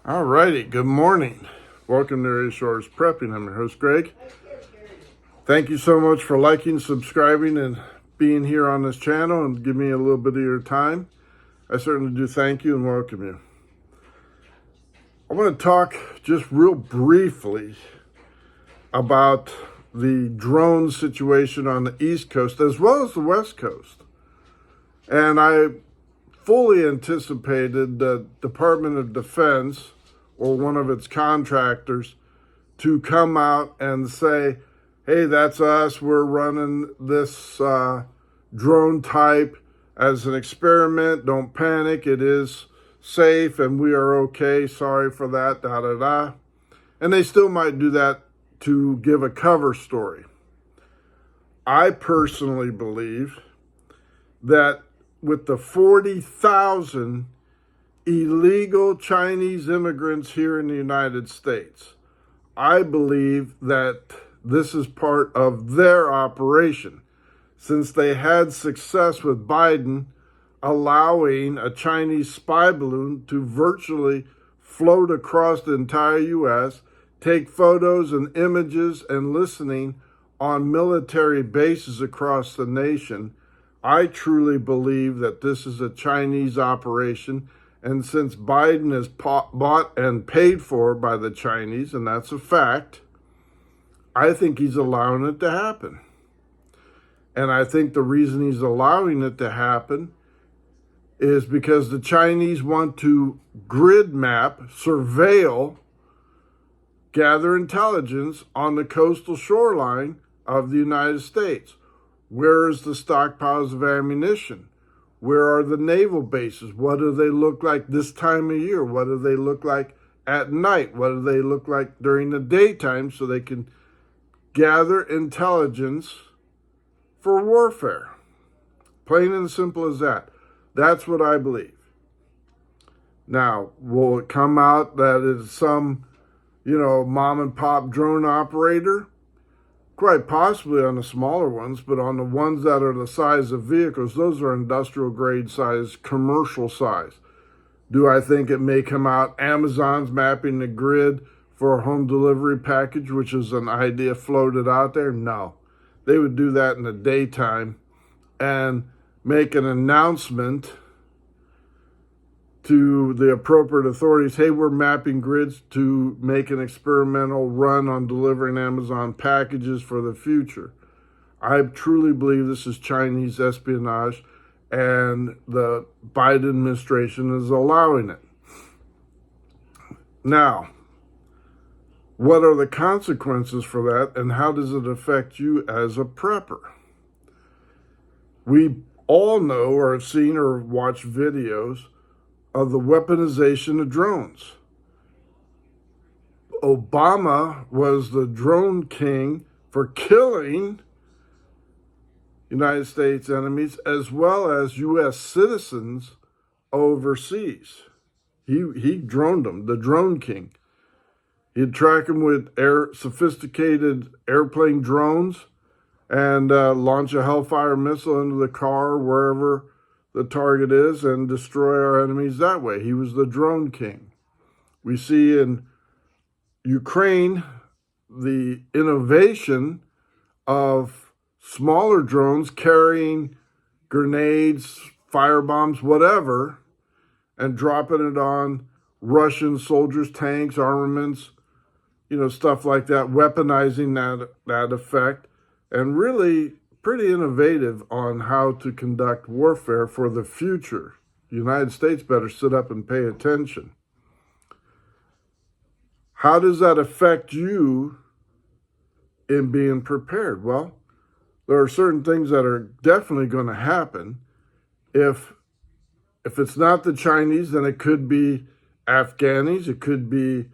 All righty, good morning. Welcome to Area Shores Prepping. I'm your host, Greg. Thank you so much for liking, subscribing, and being here on this channel and give me a little bit of your time. I certainly do thank you and welcome you. I want to talk just real briefly about the drone situation on the East Coast as well as the West Coast. And I fully anticipated the Department of Defense or one of its contractors to come out and say, hey, that's us. We're running this drone type as an experiment. Don't panic. It is safe and we are okay. Sorry for that, da, da, da. And they still might do that to give a cover story. I personally believe that with the 40,000 illegal Chinese immigrants here in the United States, I believe that this is part of their operation, since they had success with Biden allowing a Chinese spy balloon to virtually float across the entire U.S., take photos and images and listening on military bases across the nation. I truly believe that this is a Chinese operation. And since Biden is bought and paid for by the Chinese, and that's a fact, I think he's allowing it to happen. And I think the reason he's allowing it to happen is because the Chinese want to grid map, surveil, gather intelligence on the coastal shoreline of the United States. Where is the stockpiles of ammunition? Where are the naval bases? What do they look like this time of year? What do they look like at night? What do they look like during the daytime so they can gather intelligence for warfare? Plain and simple as that. That's what I believe. Now, will it come out that it's some, mom and pop drone operator? Quite possibly on the smaller ones, but on the ones that are the size of vehicles, those are industrial grade size, commercial size. Do I think it may come out Amazon's mapping the grid for a home delivery package, which is an idea floated out there? No. They would do that in the daytime and make an announcement to the appropriate authorities, hey, we're mapping grids to make an experimental run on delivering Amazon packages for the future. I truly believe this is Chinese espionage, and the Biden administration is allowing it. Now, what are the consequences for that, and how does it affect you as a prepper? We all know or have seen or watched videos of the weaponization of drones. Obama was the drone king for killing United States enemies as well as U.S. citizens overseas. He droned them, the drone king. He'd track them with sophisticated airplane drones and launch a Hellfire missile into the car wherever the target is and destroy our enemies that way. He was the drone king. We see in Ukraine the innovation of smaller drones carrying grenades, firebombs, whatever, and dropping it on Russian soldiers, tanks, armaments, stuff like that, weaponizing that effect, and really pretty innovative on how to conduct warfare for the future. The United States better sit up and pay attention. How does that affect you in being prepared? Well, there are certain things that are definitely going to happen. If it's not the Chinese, then it could be Afghanis, it could be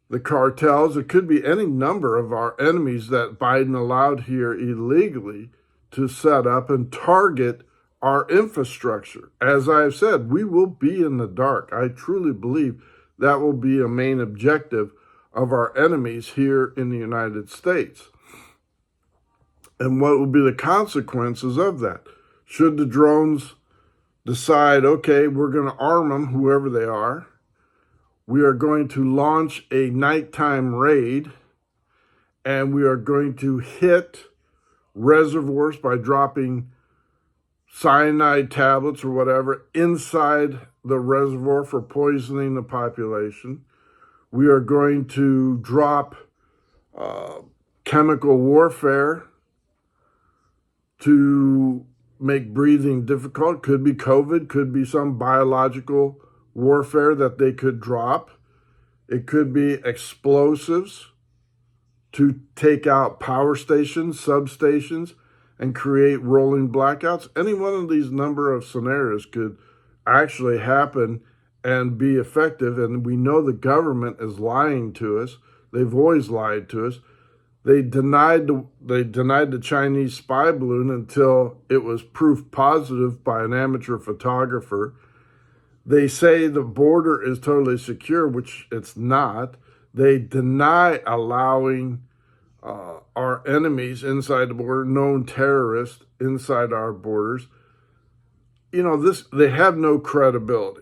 the cartels, it could be any number of our enemies that Biden allowed here illegally to set up and target our infrastructure. As I've said, we will be in the dark. I truly believe that will be a main objective of our enemies here in the United States. And what will be the consequences of that? Should the drones decide, okay, we're going to arm them, whoever they are, We are going to launch a nighttime raid, and we are going to hit reservoirs by dropping cyanide tablets or whatever inside the reservoir for poisoning the population. We are going to drop chemical warfare to make breathing difficult. Could be COVID, could be some biological warfare that they could drop. It could be explosives to take out power stations, substations, and create rolling blackouts. Any one of these number of scenarios could actually happen and be effective. And we know the government is lying to us. They've always lied to us. They denied the Chinese spy balloon until it was proof positive by an amateur photographer. They say the border is totally secure, which it's not. They deny allowing our enemies inside the border, known terrorists inside our borders. They have no credibility.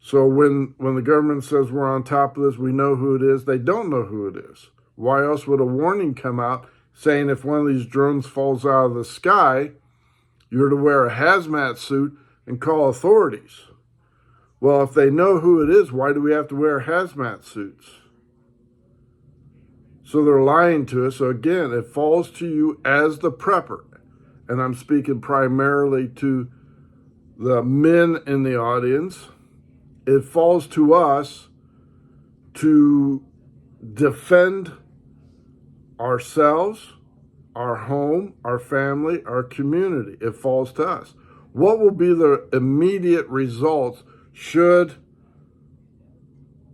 So when the government says we're on top of this, we know who it is, they don't know who it is. Why else would a warning come out saying if one of these drones falls out of the sky, you're to wear a hazmat suit and call authorities? Well, if they know who it is, why do we have to wear hazmat suits? So they're lying to us. So again, it falls to you as the prepper, and I'm speaking primarily to the men in the audience. It falls to us to defend ourselves, our home, our family, our community. It falls to us. What will be the immediate results should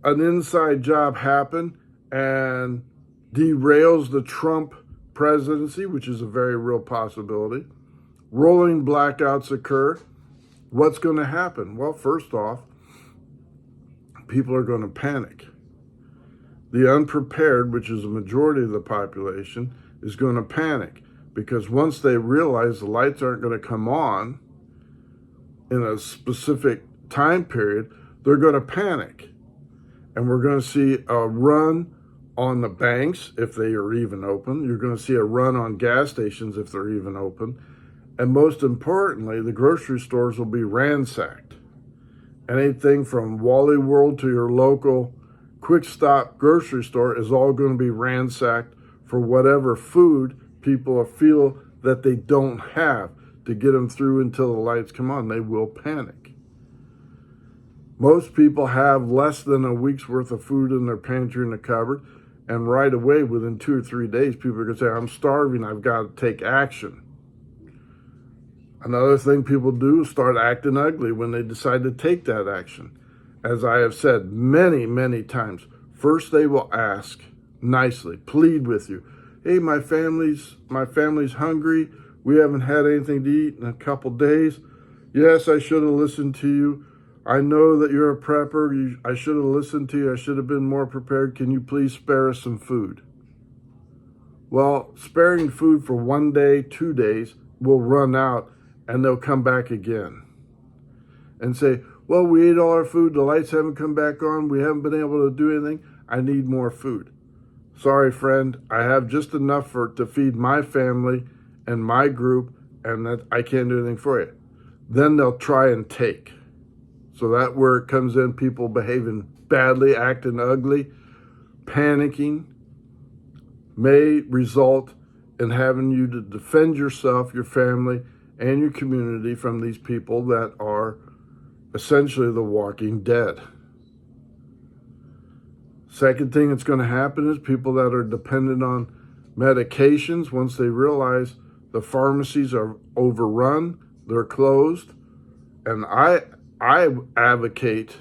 an inside job happen and derails the Trump presidency, which is a very real possibility? Rolling blackouts occur. What's going to happen? Well, first off, people are going to panic. The unprepared, which is a majority of the population, is going to panic because once they realize the lights aren't going to come on in a specific time period, they're going to panic. And we're going to see a run on the banks if they are even open. You're going to see a run on gas stations if they're even open. And most importantly, the grocery stores will be ransacked. Anything from Wally World to your local quick stop grocery store is all going to be ransacked for whatever food people feel that they don't have to get them through until the lights come on. They will panic. Most people have less than a week's worth of food in their pantry in the cupboard, and right away, within 2 or 3 days, people are going to say, I'm starving, I've got to take action. Another thing people do is start acting ugly when they decide to take that action. As I have said many, many times, first they will ask nicely, plead with you. Hey, my family's hungry. We haven't had anything to eat in a couple days. Yes, I should have listened to you. I know that you're a prepper. I should have listened to you. I should have been more prepared. Can you please spare us some food? Well, sparing food for 1 day, 2 days will run out, and they'll come back again and say, well, we ate all our food. The lights haven't come back on. We haven't been able to do anything. I need more food. Sorry, friend. I have just enough to feed my family and my group, and that I can't do anything for you. Then they'll try and take. So that's where it comes in, people behaving badly, acting ugly, panicking, may result in having you to defend yourself, your family, and your community from these people that are essentially the walking dead. Second thing that's going to happen is people that are dependent on medications, once they realize the pharmacies are overrun, they're closed. And I advocate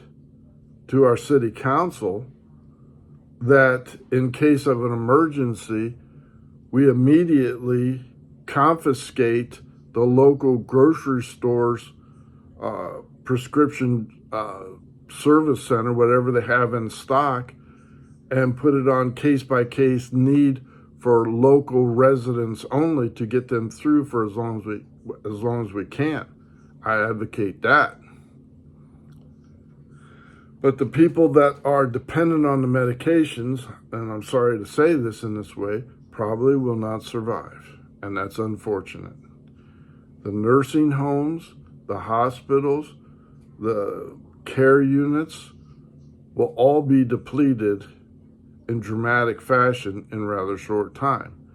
to our city council that in case of an emergency, we immediately confiscate the local grocery store's prescription service center, whatever they have in stock, and put it on case-by-case need for local residents only to get them through for as long as we can. I advocate that. But the people that are dependent on the medications, and I'm sorry to say this in this way, probably will not survive. And that's unfortunate. The nursing homes, the hospitals, the care units will all be depleted in dramatic fashion in rather short time.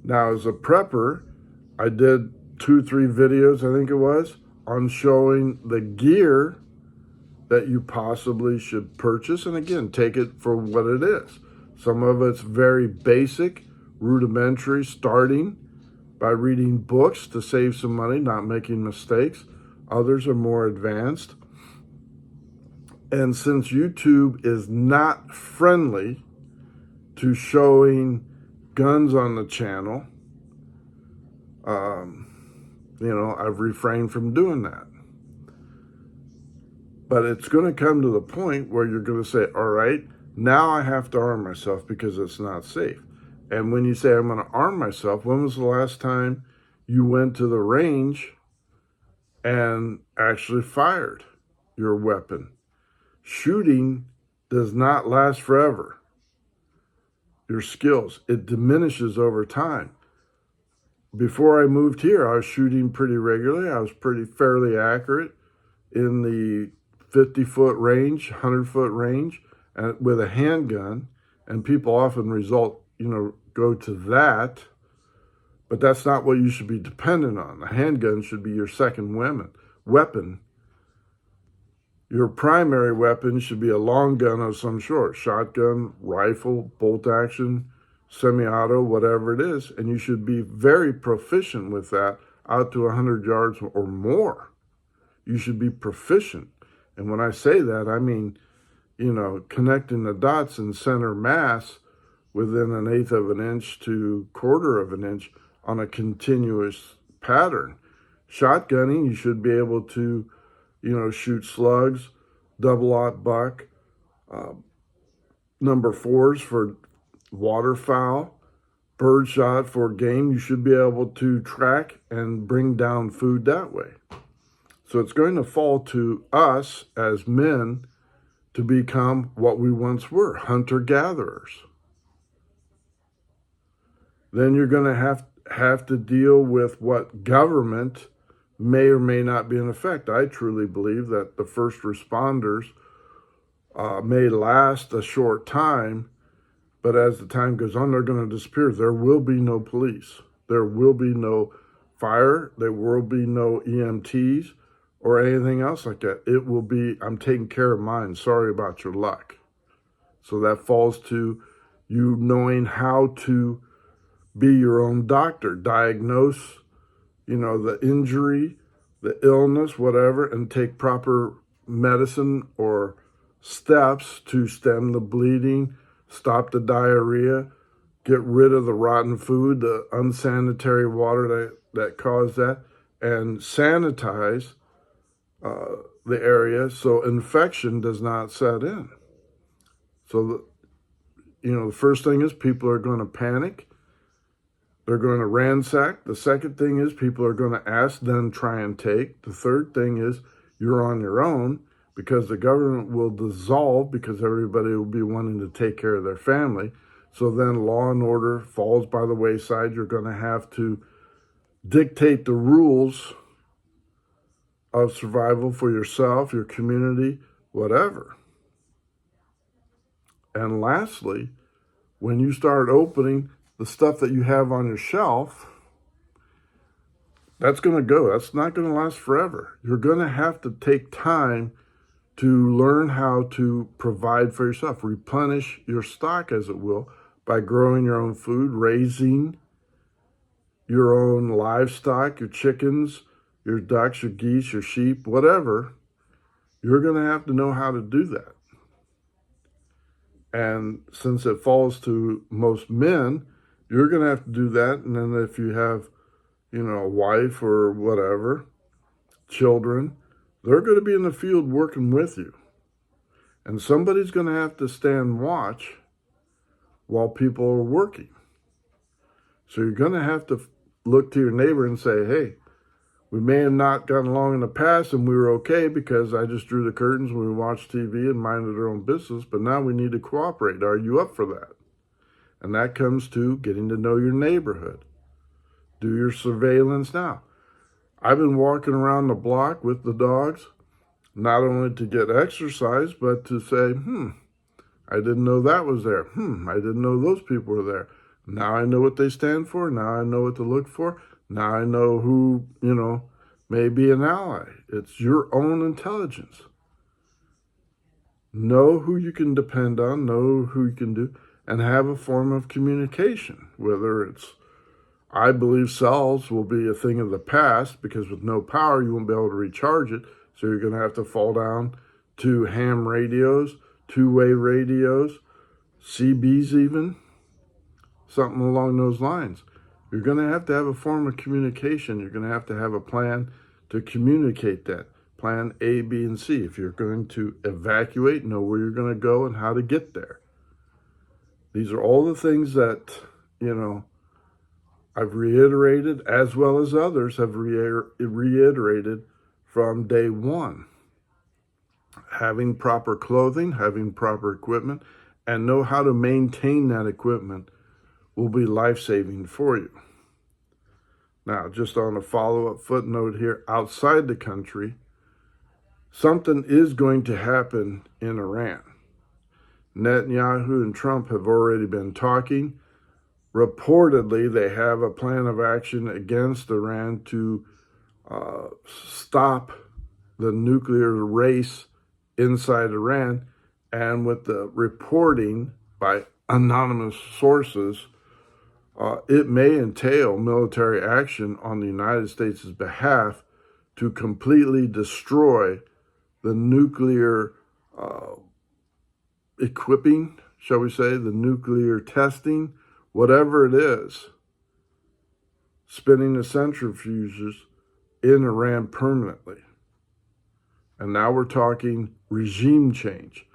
Now, as a prepper, I did 2-3 videos, I think it was, on showing the gear that you possibly should purchase. And again, take it for what it is. Some of it's very basic, rudimentary, starting by reading books to save some money, not making mistakes. Others are more advanced. And since YouTube is not friendly to showing guns on the channel, I've refrained from doing that. But it's going to come to the point where you're going to say, all right, now I have to arm myself because it's not safe. And when you say I'm going to arm myself, when was the last time you went to the range and actually fired your weapon? Shooting does not last forever. Your skills, it diminishes over time. Before I moved here, I was shooting pretty regularly. I was fairly accurate in the 50-foot range, 100-foot range, and with a handgun. And people often go to that, but that's not what you should be dependent on. The handgun should be your second weapon. Your primary weapon should be a long gun of some sort, shotgun, rifle, bolt action, semi-auto, whatever it is, and you should be very proficient with that out to 100 yards or more. You should be proficient. And when I say that, I mean, connecting the dots in center mass within 1/8 of an inch to 1/4 of an inch on a continuous pattern. Shotgunning, you should be able to, shoot slugs, double-aught buck, number 4s for waterfowl, birdshot for game. You should be able to track and bring down food that way. So it's going to fall to us as men to become what we once were, hunter-gatherers. Then you're going to have to deal with what government may or may not be in effect. I truly believe that the first responders may last a short time, but as the time goes on, they're going to disappear. There will be no police. There will be no fire. There will be no EMTs or anything else like that. It will be, I'm taking care of mine. Sorry about your luck. So that falls to you knowing how to be your own doctor, diagnose, the injury, the illness, whatever, and take proper medicine or steps to stem the bleeding, stop the diarrhea, get rid of the rotten food, the unsanitary water that caused that, and sanitize the area so infection does not set in. So, the first thing is people are going to panic. They're going to ransack. The second thing is people are going to ask, then try and take. The third thing is you're on your own because the government will dissolve because everybody will be wanting to take care of their family. So then law and order falls by the wayside. You're going to have to dictate the rules of survival for yourself, your community, whatever. And lastly, when you start opening the stuff that you have on your shelf, that's going to go. That's not going to last forever. You're going to have to take time to learn how to provide for yourself, replenish your stock, as it will, by growing your own food, raising your own livestock, your chickens, your ducks, your geese, your sheep, whatever. You're going to have to know how to do that. And since it falls to most men, you're going to have to do that. And then if you have, a wife or whatever, children, they're going to be in the field working with you. And somebody's going to have to stand watch while people are working. So you're going to have to look to your neighbor and say, hey, We may have not gotten along in the past and we were okay because I just drew the curtains and we watched TV and minded our own business, but now we need to cooperate. Are you up for that? And that comes to getting to know your neighborhood. Do your surveillance now. I've been walking around the block with the dogs, not only to get exercise, but to say, I didn't know that was there. I didn't know those people were there. Now I know what they stand for. Now I know what to look for. Now I know who, may be an ally. It's your own intelligence. Know who you can depend on, know who you can do, and have a form of communication. Whether it's, I believe cells will be a thing of the past because with no power, you won't be able to recharge it. So you're going to have to fall down to ham radios, two-way radios, CBs even, something along those lines. You're going to have a form of communication. You're going to have a plan to communicate that. Plan A, B, and C. If you're going to evacuate, know where you're going to go and how to get there. These are all the things that, I've reiterated, as well as others have reiterated from day one. Having proper clothing, having proper equipment, and know how to maintain that equipment will be life-saving for you. Now, just on a follow-up footnote here, outside the country, something is going to happen in Iran. Netanyahu and Trump have already been talking. Reportedly, they have a plan of action against Iran to stop the nuclear race inside Iran. And with the reporting by anonymous sources, it may entail military action on the United States' behalf to completely destroy the nuclear equipping, shall we say, the nuclear testing, whatever it is, spinning the centrifuges in Iran permanently. And now we're talking regime change.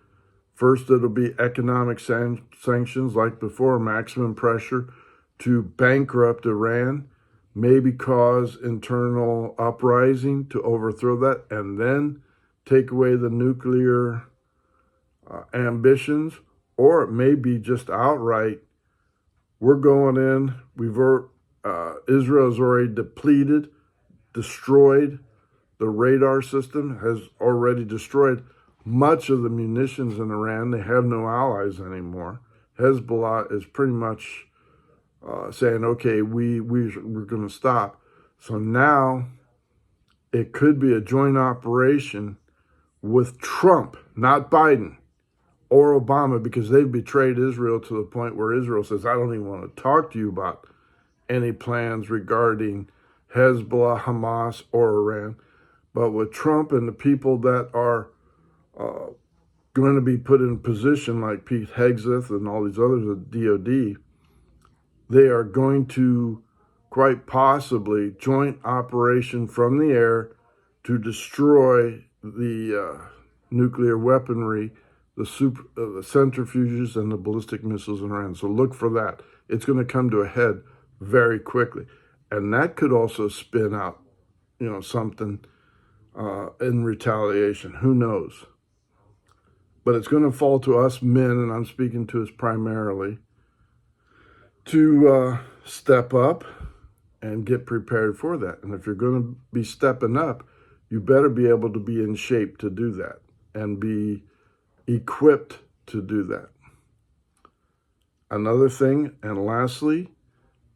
First, it'll be economic sanctions like before, maximum pressure to bankrupt Iran, maybe cause internal uprising to overthrow that, and then take away the nuclear ambitions, or it may be just outright, we're going in, Israel's already depleted, destroyed, the radar system has already destroyed much of the munitions in Iran. They have no allies anymore. Hezbollah is pretty much saying, okay, we're going to stop. So now it could be a joint operation with Trump, not Biden or Obama, because they've betrayed Israel to the point where Israel says, I don't even want to talk to you about any plans regarding Hezbollah, Hamas, or Iran. But with Trump and the people that are going to be put in position, like Pete Hegseth and all these others at DOD, they are going to quite possibly joint operation from the air to destroy the nuclear weaponry, the centrifuges, and the ballistic missiles in Iran. So look for that. It's going to come to a head very quickly. And that could also spin out, something in retaliation. Who knows? But it's going to fall to us men, and I'm speaking to us primarily, to step up and get prepared for that. And if you're going to be stepping up, you better be able to be in shape to do that and be equipped to do that. Another thing, and lastly,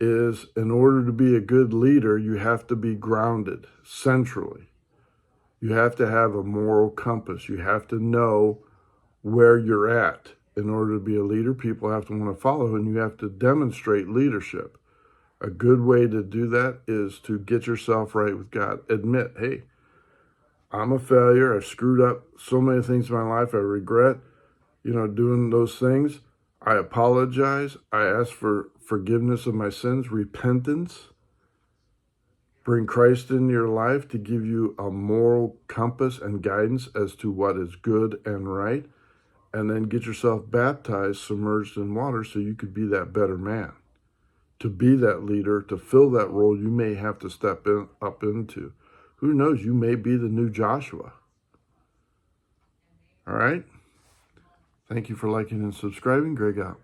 is in order to be a good leader, you have to be grounded centrally. You have to have a moral compass. You have to know where you're at. In order to be a leader, people have to want to follow, and you have to demonstrate leadership. A good way to do that is to get yourself right with God. Admit, hey, I'm a failure. I've screwed up so many things in my life. I regret, doing those things. I apologize. I ask for forgiveness of my sins, repentance. Bring Christ into your life to give you a moral compass and guidance as to what is good and right. And then get yourself baptized, submerged in water, so you could be that better man. To be that leader, to fill that role you may have to step up into. Who knows? You may be the new Joshua. All right. Thank you for liking and subscribing. Greg out.